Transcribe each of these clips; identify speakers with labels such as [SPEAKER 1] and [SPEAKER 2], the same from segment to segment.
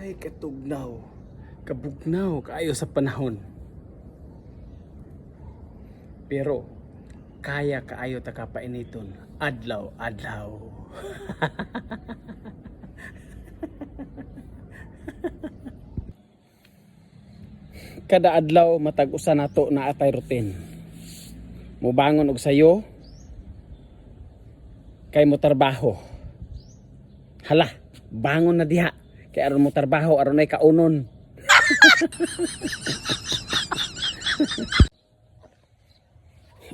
[SPEAKER 1] Ay, katugnaw. Kabugnaw kaayo sa panahon. Pero, kaya kaayo ta kapainiton. Adlaw. Kada adlaw matag usa nato na atay routine. Mubangon og sayo kay mo trabaho. Hala, bangon na diha kay aron mo trabaho aron ay kaunon.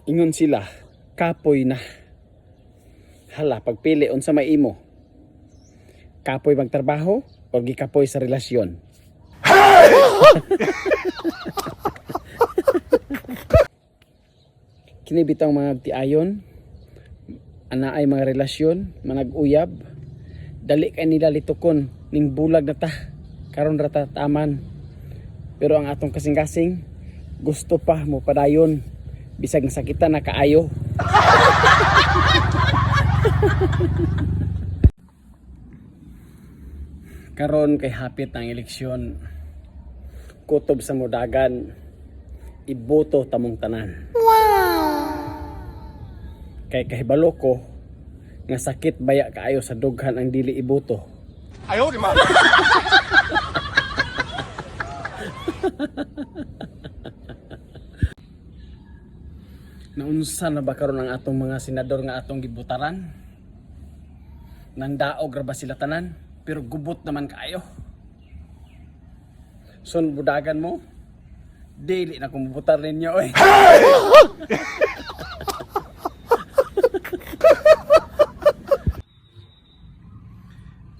[SPEAKER 1] Ingon sila, kapoy na. Hala, pagpili unsa may imo. Kapoy magtrabaho o gikapoy sa relasyon? Kini bitang mga tiayon, ana ay mga relasyon, manag-uyab, dali kay nila litukon ning bulag na ta, karon rata taman. Pero ang atong kasing-kasing gusto pa mo padayon bisag sakitan na kaayo. Karon kay hapit ang eleksyon, kutob sa mudagan, iboto tamong tanan. Kay kahibalo ko nga sakit baya kaayo sa dughan ang dili iboto. Ayaw di man. Naunsa na ba karon ang atong mga senador nga atong gibutaran? Nang daog ra ba sila tanan? Pero gubot naman kaayo. Son budagan mo, dili na kumubutar ninyo oy.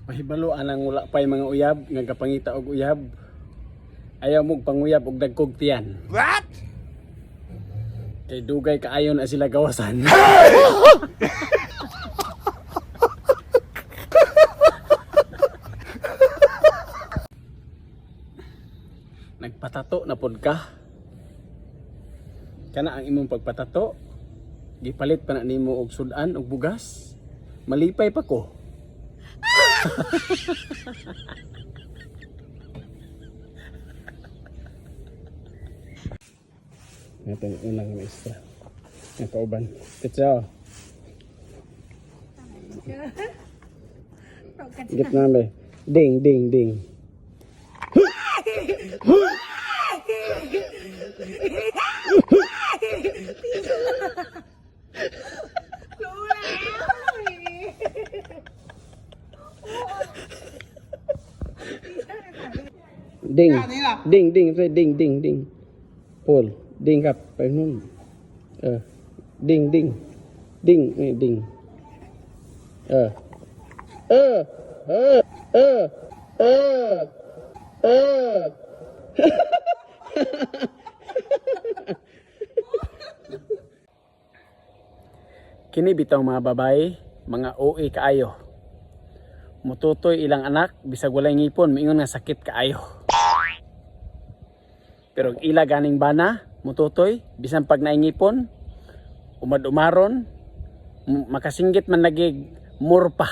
[SPEAKER 1] Pahibalo anang wala pay mga uyab nga gapangita og uyab. Ayaw mong panguyab og dagkog tiyan. What? Kay dugay kaayo na sila gawasan. Nagpatato na pod ka. Kana ang imong pagpatato, gipalit pa na nimo og sudan og bugas. Malipay pa ko. Ito yung unang maestra. Ang kauban. Titsa. Git namin. Ding, ding, ding. Ding, ding, ding, ding, ding, ding. Paul, ding kap, pa nun. Ding, ding, ding, ding. Kini bitaw mga babae, mga OA kaayo. Mututoy ilang anak bisag walay ngipon, moingon nga sakit kaayo. Pero ila ganing bana, mututoy bisan pag naingipon, umad-umaron, makasinggit man nagig murpa.